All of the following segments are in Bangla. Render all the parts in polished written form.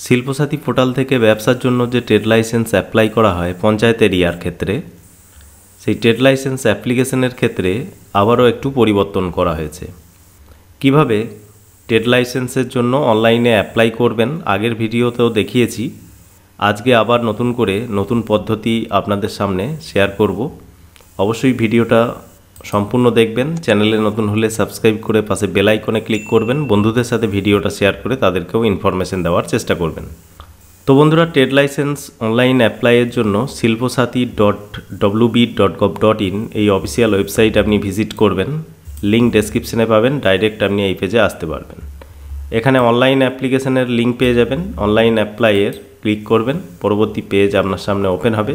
শিল্পসাথী পোর্টাল থেকে ব্যবসার জন্য যে ট্রেড লাইসেন্স অ্যাপ্লাই করা হয় পঞ্চায়েত এরিয়ার ক্ষেত্রে, সেই ট্রেড লাইসেন্স অ্যাপ্লিকেশনের ক্ষেত্রে আবারও একটু পরিবর্তন করা হয়েছে। কিভাবে ট্রেড লাইসেন্সের জন্য অনলাইনে অ্যাপ্লাই করবেন আগের ভিডিওতেও দেখিয়েছি। আজকে আবার নতুন করে নতুন পদ্ধতি আপনাদের সামনে শেয়ার করব। অবশ্যই ভিডিওটা সম্পূর্ণ দেখবেন। চ্যানেলে নতুন হলে সাবস্ক্রাইব করে পাশে বেল আইকনে ক্লিক করবেন। বন্ধুদের সাথে ভিডিওটা শেয়ার করে তাদেরকেও ইনফরমেশন দেওয়ার চেষ্টা করবেন। তো বন্ধুরা, ট্রেড লাইসেন্স অনলাইন অ্যাপ্লাইয়ের জন্য silpasati.wb.gov.in এই অফিসিয়াল ওয়েবসাইট আপনি ভিজিট করবেন। লিঙ্ক ডেসক্রিপশনে পাবেন, ডাইরেক্ট আপনি এই পেজে আসতে পারবেন। এখানে অনলাইন অ্যাপ্লিকেশনের লিঙ্ক পেয়ে যাবেন। অনলাইন অ্যাপ্লাইয়ের ক্লিক করবেন, পরবর্তী পেজ আপনার সামনে ওপেন হবে।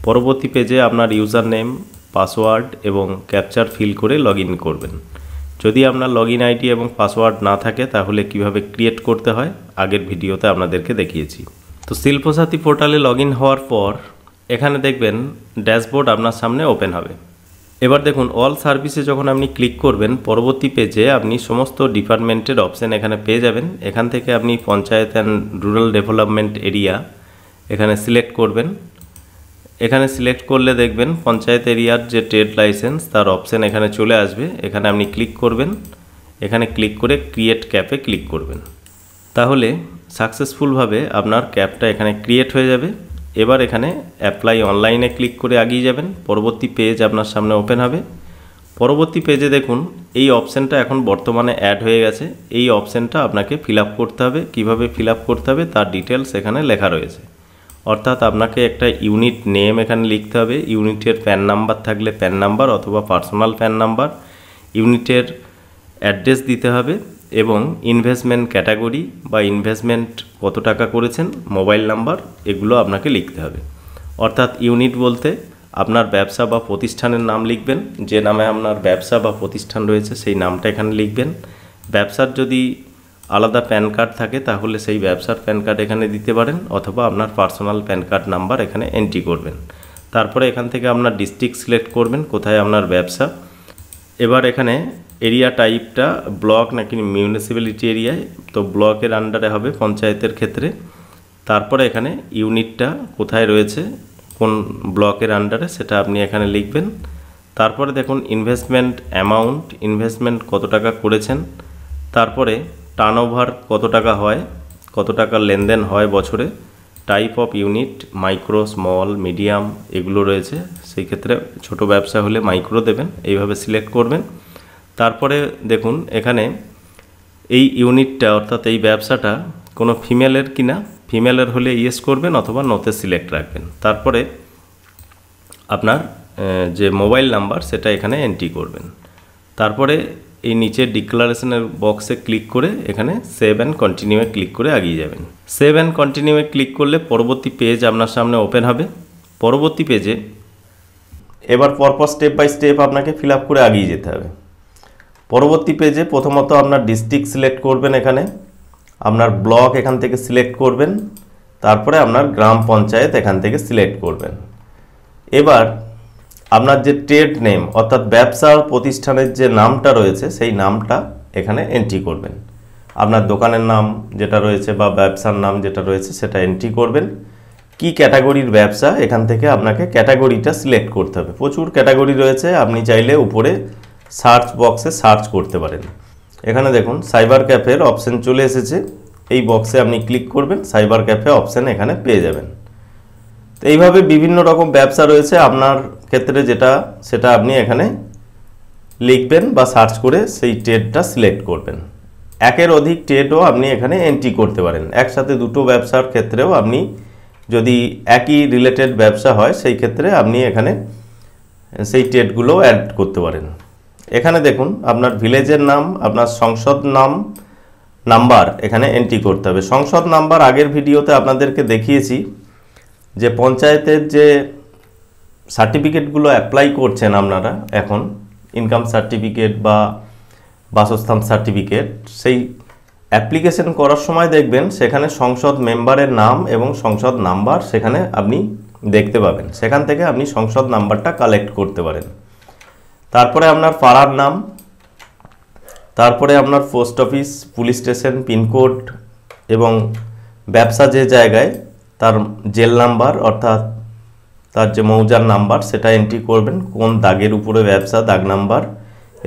পরবর্তী পেজে আপনার ইউজার নেম, পাসওয়ার্ড এবং ক্যাপচার ফিল করে লগ ইন করবেন। যদি আপনার লগ ইন আইডি এবং পাসওয়ার্ড না থাকে তাহলে কিভাবে ক্রিয়েট করতে হয় আগের ভিডিওতে আপনাদেরকে দেখিয়েছি। তো শিল্পসাথী পোর্টালে লগ ইন হওয়ার পর এখানে দেখবেন ড্যাশবোর্ড আপনার সামনে ওপেন হবে। এবার দেখুন অল সার্ভিসে যখন আপনি ক্লিক করবেন, পরবর্তী পেজে আপনি সমস্ত ডিপার্টমেন্টের অপশান এখানে পেয়ে যাবেন। এখান থেকে আপনি panchayat and rural development area এখানে সিলেক্ট করবেন। এখানে সিলেক্ট করলে দেখবেন পঞ্চায়েত এরিয়ার যে ট্রেড লাইসেন্স তার অপশান এখানে চলে আসবে। এখানে আপনি ক্লিক করবেন। এখানে ক্লিক করে ক্রিয়েট ক্যাপে ক্লিক করবেন। তাহলে সাকসেসফুলভাবে আপনার ক্যাপটা এখানে ক্রিয়েট হয়ে যাবে। এবার এখানে অ্যাপ্লাই অনলাইনে ক্লিক করে এগিয়ে যাবেন। পরবর্তী পেজ আপনার সামনে ওপেন হবে। পরবর্তী পেজে দেখুন এই অপশানটা এখন বর্তমানে অ্যাড হয়ে গেছে। এই অপশানটা আপনাকে ফিল আপ করতে হবে। কীভাবে ফিল আপ করতে হবে তার ডিটেলস এখানে লেখা রয়েছে। অর্থাৎ আপনাকে একটা ইউনিট নেম এখানে লিখতে হবে। ইউনিটের প্যান নাম্বার থাকলে প্যান নাম্বার অথবা পার্সোনাল প্যান নাম্বার, ইউনিটের অ্যাড্রেস দিতে হবে এবং ইনভেস্টমেন্ট ক্যাটাগরি বা ইনভেস্টমেন্ট কত টাকা করেছেন, মোবাইল নাম্বার, এগুলো আপনাকে লিখতে হবে। অর্থাৎ ইউনিট বলতে আপনার ব্যবসা বা প্রতিষ্ঠানের নাম লিখবেন। যে নামে আপনার ব্যবসা বা প্রতিষ্ঠান রয়েছে সেই নামটা এখানে লিখবেন। ব্যবসার যদি আলাদা প্যান কার্ড থাকে তাহলে সেই ব্যবসার প্যান কার্ড এখানে দিতে পারেন অথবা আপনার পার্সোনাল প্যান কার্ড নাম্বার এখানে এন্ট্রি করবেন। তারপরে এখান থেকে আপনার ডিস্ট্রিক্ট সিলেক্ট করবেন কোথায় আপনার ব্যবসা। এবার এখানে এরিয়া টাইপটা ব্লক নাকি মিউনিসিপ্যালিটি এরিয়ায়, তো ব্লকের আন্ডারে হবে পঞ্চায়েতের ক্ষেত্রে। তারপরে এখানে ইউনিটটা কোথায় রয়েছে, কোন ব্লকের আন্ডারে, সেটা আপনি এখানে লিখবেন। তারপরে দেখুন ইনভেস্টমেন্ট অ্যামাউন্ট, ইনভেস্টমেন্ট কত টাকা করেছেন। তারপরে টার্নওভার কত টাকা হয়, কত টাকার লেনদেন হয় বছরে। Type of unit micro, small, medium এগুলো রয়েছে। সেই ক্ষেত্রে ছোট ব্যবসা হলে মাইক্রো দেবেন। এইভাবে সিলেক্ট করবেন। তারপরে দেখুন এখানে এই ইউনিটটা অর্থাৎ এই ব্যবসাটা কোনো ফিমেলের কিনা, ফিমেলের হলে ইয়েস করবেন অথবা নোতে সিলেক্ট রাখবেন। তারপরে আপনার যে মোবাইল নাম্বার সেটা এখানে এন্ট্রি করবেন। তারপরে এই নিচে ডিক্লারেশনের বক্সে ক্লিক করে এখানে সেভ অ্যান্ড কন্টিনিউয়ে ক্লিক করে এগিয়ে যাবেন। সেভ অ্যান্ড কন্টিনিউয়ে ক্লিক করলে পরবর্তী পেজ আপনার সামনে ওপেন হবে। পরবর্তী পেজে এবার পরপর স্টেপ বাই স্টেপ আপনাকে ফিল আপ করে এগিয়ে যেতে হবে। পরবর্তী পেজে প্রথমত আপনার ডিস্ট্রিক্ট সিলেক্ট করবেন। এখানে আপনার ব্লক এখান থেকে সিলেক্ট করবেন। তারপরে আপনার গ্রাম পঞ্চায়েত এখান থেকে সিলেক্ট করবেন। এবার আপনার যে ট্রেড নেম অর্থাৎ ব্যবসা প্রতিষ্ঠানের যে নামটা রয়েছে সেই নামটা এখানে এন্ট্রি করবেন। আপনার দোকানের নাম যেটা রয়েছে বা ব্যবসার নাম যেটা রয়েছে সেটা এন্ট্রি করবেন। কি ক্যাটাগরির ব্যবসা এখান থেকে আপনাকে ক্যাটাগরিটা সিলেক্ট করতে হবে। প্রচুর ক্যাটাগরি রয়েছে, আপনি চাইলে উপরে সার্চ বক্সে সার্চ করতে পারেন। এখানে দেখুন সাইবার ক্যাফের অপশান চলে এসেছে। এই বক্সে আপনি ক্লিক করবেন, সাইবার ক্যাফে অপশান এখানে পেয়ে যাবেন। তো এইভাবে বিভিন্ন রকম ব্যবসা রয়েছে, আপনার ক্ষেত্রে যেটা সেটা আপনি এখানে লিখবেন বা সার্চ করে সেই ট্রেডটা সিলেক্ট করবেন। একের অধিক ট্রেডও আপনি এখানে এন্ট্রি করতে পারেন। একসাথে দুটো ব্যবসার ক্ষেত্রেও আপনি যদি একই রিলেটেড ব্যবসা হয় সেই ক্ষেত্রে আপনি এখানে সেই ট্রেডগুলো অ্যাড করতে পারেন। এখানে দেখুন আপনার ভিলেজের নাম, আপনার সংসদ নাম্বার এখানে এন্ট্রি করতে হবে। সংসদ নাম্বার আগের ভিডিওতে আপনাদেরকে দেখিয়েছি যে পঞ্চায়েতের যে সার্টিফিকেটগুলো অ্যাপ্লাই করছেন আপনারা এখন, ইনকাম সার্টিফিকেট বা বাসস্থান সার্টিফিকেট, সেই অ্যাপ্লিকেশন করার সময় দেখবেন সেখানে সংসদ মেম্বারের নাম এবং সংসদ নাম্বার সেখানে আপনি দেখতে পাবেন। সেখান থেকে আপনি সংসদ নাম্বারটা কালেক্ট করতে পারেন। তারপরে আপনার পাড়ার নাম, তারপরে আপনার post office, police station, pin code এবং ব্যবসা যে জায়গায় তার জেল নাম্বার অর্থাৎ তার যে মৌজার নাম্বার সেটা এন্ট্রি করবেন, কোন দাগের উপরে ব্যবসা দাগ নাম্বার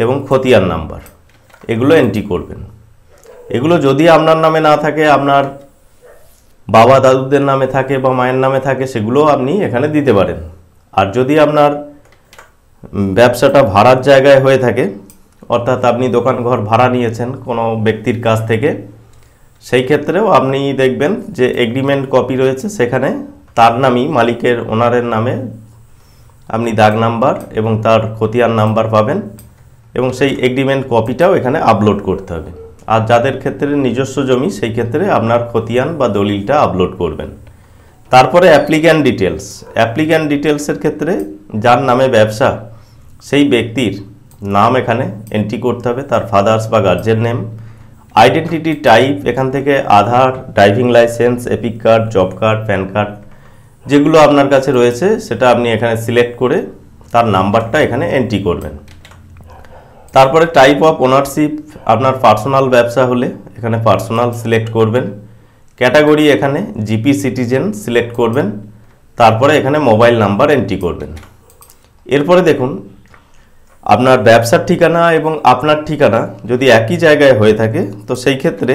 এবং খতিয়ান নাম্বার এগুলো এন্ট্রি করবেন। এগুলো যদি আপনার নামে না থাকে, আপনার বাবা দাদুদের নামে থাকে বা মায়ের নামে থাকে, সেগুলোও আপনি এখানে দিতে পারেন। আর যদি আপনার ব্যবসাটা ভাড়ার জায়গায় হয়ে থাকে, অর্থাৎ আপনি দোকান ঘর ভাড়া নিয়েছেন কোনো ব্যক্তির কাছ থেকে, সেই ক্ষেত্রেও আপনি দেখবেন যে এগ্রিমেন্ট কপি রয়েছে, সেখানে তার নামই মালিকের ওনারের নামে আপনি দাগ নাম্বার এবং তার খতিয়ান নাম্বার পাবেন এবং সেই এগ্রিমেন্ট কপিটাও এখানে আপলোড করতে হবে। আর যাদের ক্ষেত্রে নিজস্ব জমি সেই ক্ষেত্রে আপনার খতিয়ান বা দলিলটা আপলোড করবেন। তারপরে অ্যাপ্লিক্যান্ট ডিটেলসের ক্ষেত্রে যার নামে ব্যবসা সেই ব্যক্তির নাম এখানে এন্ট্রি করতে হবে, তার ফাদার্স বা গার্জেন নেম, আইডেন্টিটি টাইপ এখান থেকে Aadhaar, driving licence, EPIC card, job card, PAN card যেগুলো আপনার কাছে রয়েছে সেটা আপনি এখানে সিলেক্ট করে তার নাম্বারটা এখানে এন্ট্রি করবেন। তারপরে টাইপ অফ ওনারশিপ, আপনার পার্সোনাল ব্যবসা হলে এখানে পার্সোনাল সিলেক্ট করবেন। ক্যাটাগরি এখানে জিপি সিটিজেন সিলেক্ট করবেন। তারপরে এখানে মোবাইল নাম্বার এন্ট্রি করবেন। এরপরে দেখুন আপনার ব্যবসার ঠিকানা এবং আপনার ঠিকানা যদি একই জায়গায় হয়ে থাকে তো সেই ক্ষেত্রে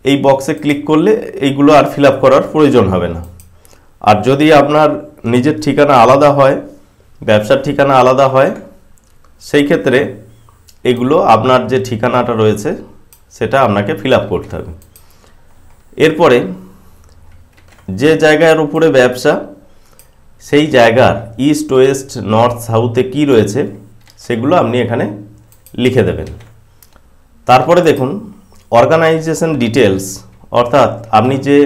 এই বক্সে ক্লিক করলে এইগুলো আর ফিল আপ করার প্রয়োজন হবে না। আর যদি আপনার নিজের ঠিকানা আলাদা হয়, ব্যবসার ঠিকানা আলাদা হয়, সেই ক্ষেত্রে এগুলো আপনার যে ঠিকানাটা রয়েছে সেটা আপনাকে ফিল আপ করতে হবে। এরপরে যে জায়গার উপরে ব্যবসা সেই জায়গার ইস্ট, ওয়েস্ট, নর্থ, সাউথে কি রয়েছে সেগুলো আপনি এখানে লিখে দেবেন। তারপরে দেখুন অর্গানাইজেশন ডিটেলস, অর্থাৎ আপনি যে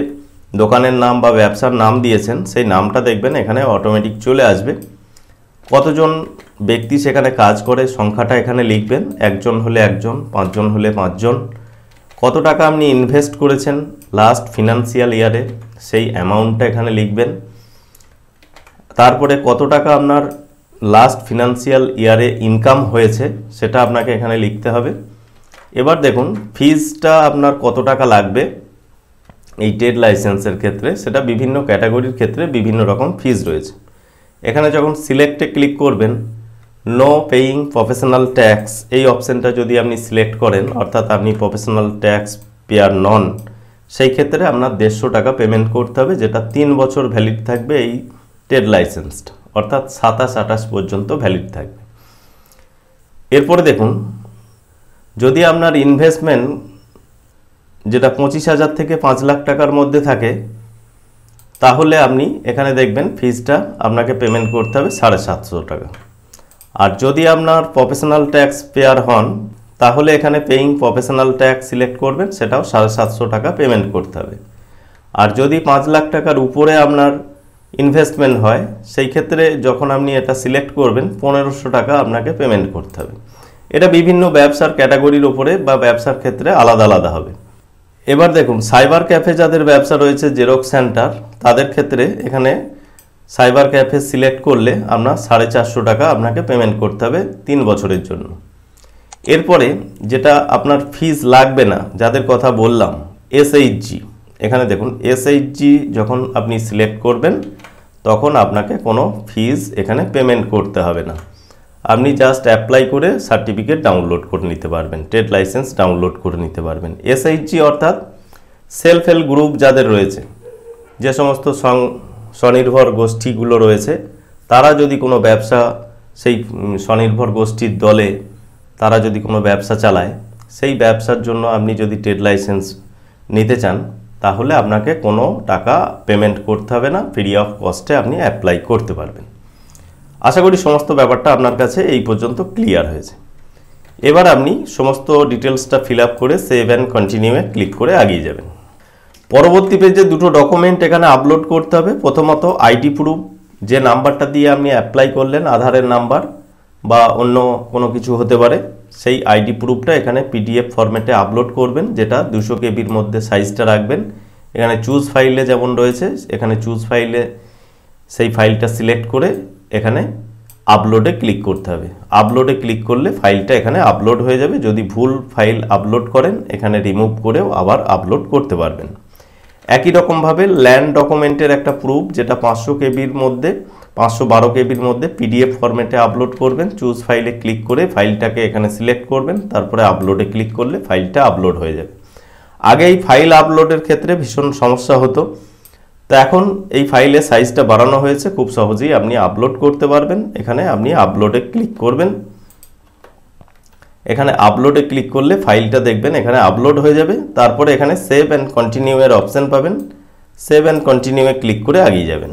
দোকানের নাম বা ব্যবসার নাম দিয়েছেন সেই নামটা দেখবেন এখানে অটোমেটিক চলে আসবে। কতজন ব্যক্তি সেখানে কাজ করে সংখ্যাটা এখানে লিখবেন, একজন হলে একজন, পাঁচজন হলে পাঁচজন। কত টাকা আপনি ইনভেস্ট করেছেন লাস্ট ফিনান্সিয়াল ইয়ারে সেই অ্যামাউন্টটা এখানে লিখবেন। তারপরে কত টাকা আপনার লাস্ট ফিনান্সিয়াল ইয়ারে ইনকাম হয়েছে সেটা আপনাকে এখানে লিখতে হবে। এবার দেখুন ফিজটা আপনার কত টাকা লাগবে এই ট্রেড লাইসেন্সের ক্ষেত্রে, সেটা বিভিন্ন ক্যাটাগরির ক্ষেত্রে বিভিন্ন রকম ফিজ রয়েছে। এখানে যখন সিলেক্টে ক্লিক করবেন, নো পেইং প্রফেশনাল ট্যাক্স এই অপশানটা যদি আপনি সিলেক্ট করেন, অর্থাৎ আপনি প্রফেশনাল ট্যাক্স পেয়ার নন, সেই ক্ষেত্রে আপনার 150 টাকা পেমেন্ট করতে হবে, যেটা 3 বছর ভ্যালিড থাকবে এই ট্রেড লাইসেন্সটা, অর্থাৎ 27-28 পর্যন্ত ভ্যালিড থাকবে। এরপরে দেখুন যদি আপনার ইনভেস্টমেন্ট যেটা 25,000 থেকে 5 লাখ টাকার মধ্যে থাকে, তাহলে আপনি এখানে দেখবেন ফিজটা আপনাকে পেমেন্ট করতে হবে 750 টাকা। আর যদি আপনার প্রফেশনাল ট্যাক্স পেয়ার হন তাহলে এখানে পেইং প্রফেশনাল ট্যাক্স সিলেক্ট করবেন, সেটাও 750 টাকা পেমেন্ট করতে হবে। আর যদি 5 লাখ টাকার উপরে আপনার ইনভেস্টমেন্ট হয় সেই ক্ষেত্রে যখন আপনি এটা সিলেক্ট করবেন 1500 টাকা আপনাকে পেমেন্ট করতে হবে। এটা বিভিন্ন ব্যবসার ক্যাটাগরির উপরে বা ব্যবসার ক্ষেত্রে আলাদা আলাদা হবে। এবার দেখুন সাইবার ক্যাফে যাদের ব্যবসা রয়েছে, জেরক্স সেন্টার, তাদের ক্ষেত্রে এখানে সাইবার ক্যাফে সিলেক্ট করলে আপনার 450 টাকা আপনাকে পেমেন্ট করতে হবে 3 বছরের জন্য। এরপরে যেটা আপনার ফিজ লাগবে না, যাদের কথা বললাম, এসএইচজি, এখানে দেখুন এসএইচজি যখন আপনি সিলেক্ট করবেন তখন আপনাকে কোনো ফিজ এখানে পেমেন্ট করতে হবে না। আপনি জাস্ট অ্যাপ্লাই করে সার্টিফিকেট ডাউনলোড করে নিতে পারবেন, ট্রেড লাইসেন্স ডাউনলোড করে নিতে পারবেন। এসএইচজি অর্থাৎ সেলফ হেল্প গ্রুপ যাদের রয়েছে, যে সমস্ত স্বনির্ভর গোষ্ঠীগুলো রয়েছে, তারা যদি কোনো ব্যবসা, সেই স্বনির্ভর গোষ্ঠীর দলে তারা যদি কোনো ব্যবসা চালায়, সেই ব্যবসার জন্য আপনি যদি ট্রেড লাইসেন্স নিতে চান তাহলে আপনাকে কোনো টাকা পেমেন্ট করতে হবে না, ফ্রি অফ কস্টে আপনি অ্যাপ্লাই করতে পারবেন। আশা করি সমস্ত ব্যাপারটা আপনার কাছে এই পর্যন্ত ক্লিয়ার হয়েছে। এবার আপনি সমস্ত ডিটেলসটা ফিল আপ করে সেভ অ্যান্ড কন্টিনিউয়ে ক্লিক করে এগিয়ে যাবেন। পরবর্তী পেজে দুটো ডকুমেন্ট এখানে আপলোড করতে হবে। প্রথমত আইডি প্রুফ, যে নাম্বারটা দিয়ে আপনি অ্যাপ্লাই করলেন, আধারের নাম্বার বা অন্য কোনো কিছু হতে পারে, সেই আইডি প্রুফটা এখানে পিডিএফ ফরম্যাটে আপলোড করবেন, যেটা 200 কেবির মধ্যে সাইজটা রাখবেন। এখানে চুজ ফাইলে যেমন রয়েছে, এখানে চুজ ফাইলে সেই ফাইলটা সিলেক্ট করে এখানে আপলোডে ক্লিক করতে হবে। আপলোডে ক্লিক করলে ফাইলটা এখানে আপলোড হয়ে যাবে। যদি ভুল ফাইল আপলোড করেন এখানে রিমুভ করেও আবার আপলোড করতে পারবেন। একই রকমভাবে ল্যান্ড ডকুমেন্টের একটা প্রুফ, যেটা 500 কেবির মধ্যে 512 কেবির মধ্যে পিডিএফ ফরম্যাটে আপলোড করবেন। চুজ ফাইলে ক্লিক করে ফাইলটাকে এখানে সিলেক্ট করবেন, তারপরে আপলোডে ক্লিক করলে ফাইলটা আপলোড হয়ে যাবে। আগে এই ফাইল আপলোডের ক্ষেত্রে ভীষণ সমস্যা হতো, তো এখন এই ফাইলের সাইজটা বাড়ানো হয়েছে, খুব সহজেই আপনি আপলোড করতে পারবেন। এখানে আপনি আপলোডে ক্লিক করবেন, এখানে আপলোডে ক্লিক করলে ফাইলটা দেখবেন এখানে আপলোড হয়ে যাবে। তারপরে এখানে সেভ অ্যান্ড কন্টিনিউ এর অপশান পাবেন, সেভ অ্যান্ড কন্টিনিউয়ে ক্লিক করে এগিয়ে যাবেন।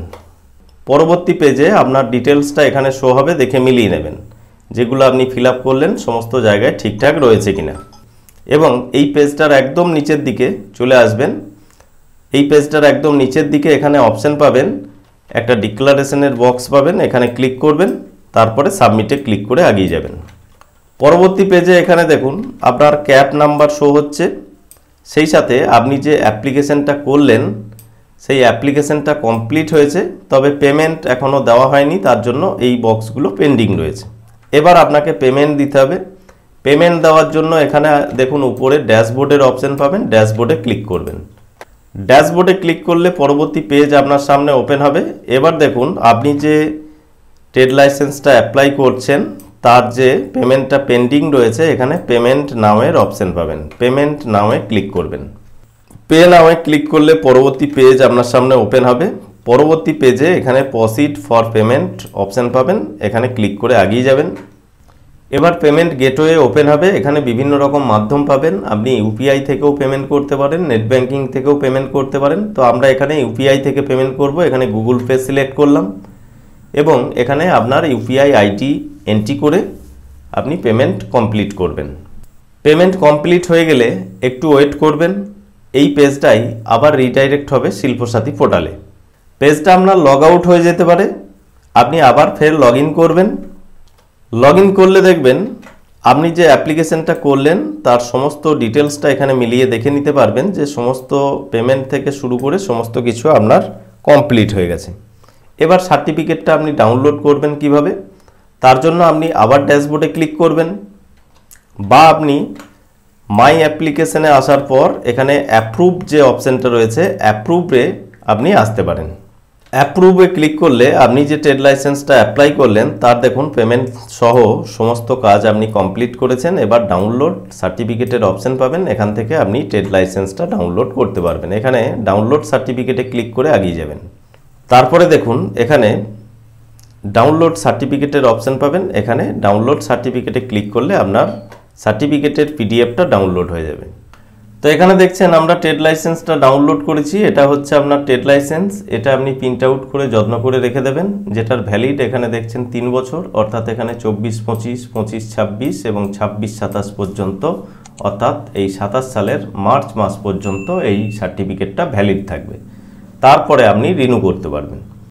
পরবর্তী পেজে আপনার ডিটেলসটা এখানে শো হবে, দেখে মিলিয়ে নেবেন যেগুলো আপনি ফিল আপ করলেন সমস্ত জায়গায় ঠিকঠাক রয়েছে কিনা। এবং এই পেজটার একদম নিচের দিকে চলে আসবেন, এই পেজটার একদম নিচের দিকে এখানে অপশান পাবেন, একটা ডিক্লারেশনের বক্স পাবেন, এখানে ক্লিক করবেন, তারপরে সাবমিটে ক্লিক করে এগিয়ে যাবেন। পরবর্তী পেজে এখানে দেখুন আপনার ক্যাপ নাম্বার শো হচ্ছে, সেই সাথে আপনি যে অ্যাপ্লিকেশনটা করলেন সেই অ্যাপ্লিকেশনটা কমপ্লিট হয়েছে, তবে পেমেন্ট এখনও দেওয়া হয়নি, তার জন্য এই বক্সগুলো পেন্ডিং রয়েছে। এবার আপনাকে পেমেন্ট দিতে হবে। পেমেন্ট দেওয়ার জন্য এখানে দেখুন উপরে ড্যাশবোর্ডের অপশান পাবেন, ড্যাশবোর্ডে ক্লিক করবেন। ড্যাশবোর্ডে ক্লিক করলে পরবর্তী পেজ আপনার সামনে ওপেন হবে। এবার দেখুন আপনি যে ট্রেড লাইসেন্সটা অ্যাপ্লাই করছেন তার যে পেমেন্টটা পেন্ডিং রয়েছে, এখানে পেমেন্ট নাওয়ের অপশান পাবেন, পেমেন্ট নাওয়ে ক্লিক করবেন। পে নাওয়ে ক্লিক করলে পরবর্তী পেজ আপনার সামনে ওপেন হবে। পরবর্তী পেজে এখানে প্রসিড ফর পেমেন্ট অপশান পাবেন, এখানে ক্লিক করে এগিয়ে যাবেন। এবার পেমেন্ট গেটওয়ে ওপেন হবে, এখানে বিভিন্ন রকম মাধ্যম পাবেন, আপনি ইউপিআই থেকেও পেমেন্ট করতে পারেন, নেট ব্যাঙ্কিং থেকেও পেমেন্ট করতে পারেন। তো আমরা এখানে ইউপিআই থেকে পেমেন্ট করব, এখানে গুগল পে সিলেক্ট করলাম এবং এখানে আপনার ইউপিআই আইডি এন্ট্রি করে আপনি পেমেন্ট কমপ্লিট করবেন। পেমেন্ট কমপ্লিট হয়ে গেলে একটু ওয়েট করবেন, এই পেজটাই আবার রিডাইরেক্ট হবে শিল্পসাথী পোর্টালে। পেজটা আপনার লগ আউট হয়ে যেতে পারে, আপনি আবার ফের লগ ইন করবেন। লগ ইন করলে দেখবেন আপনি যে অ্যাপ্লিকেশনটা করলেন তার সমস্ত ডিটেলসটা এখানে মিলিয়ে দেখে নিতে পারবেন যে সমস্ত পেমেন্ট থেকে শুরু করে সমস্ত কিছু আপনার কমপ্লিট হয়ে গেছে। এবার সার্টিফিকেটটা আপনি ডাউনলোড করবেন কিভাবে, তার জন্য আপনি আবার ড্যাশবোর্ডে ক্লিক করবেন, বা আপনি মাই অ্যাপ্লিকেশনে আসার পর এখানে অ্যাপ্রুভ যে অপশানটা রয়েছে অ্যাপ্রুভে আপনি আসতে পারেন। অ্যাপ্রুভে ক্লিক করলে আপনি যে ট্রেড লাইসেন্সটা অ্যাপ্লাই করলেন তার দেখুন পেমেন্ট সহ সমস্ত কাজ আপনি কমপ্লিট করেছেন। এবার ডাউনলোড সার্টিফিকেটের অপশান পাবেন, এখান থেকে আপনি ট্রেড লাইসেন্সটা ডাউনলোড করতে পারবেন। এখানে ডাউনলোড সার্টিফিকেটে ক্লিক করে এগিয়ে যাবেন। তারপরে দেখুন এখানে ডাউনলোড সার্টিফিকেটের অপশান পাবেন, এখানে ডাউনলোড সার্টিফিকেটে ক্লিক করলে আপনার সার্টিফিকেটের পিডিএফটা ডাউনলোড হয়ে যাবে। তো এখানে দেখছেন আমরা ট্রেড লাইসেন্সটা ডাউনলোড করেছি, এটা হচ্ছে আপনার ট্রেড লাইসেন্স। এটা আপনি প্রিন্ট আউট করে যত্ন করে রেখে দেবেন, যেটার ভ্যালিড এখানে দেখছেন 3 বছর, অর্থাৎ এখানে 24-25, 25-26 এবং 26-27 পর্যন্ত, অর্থাৎ এই 27 সালের মার্চ মাস পর্যন্ত এই সার্টিফিকেটটা ভ্যালিড থাকবে। তারপরে আপনি রিনিউ করতে পারবেন।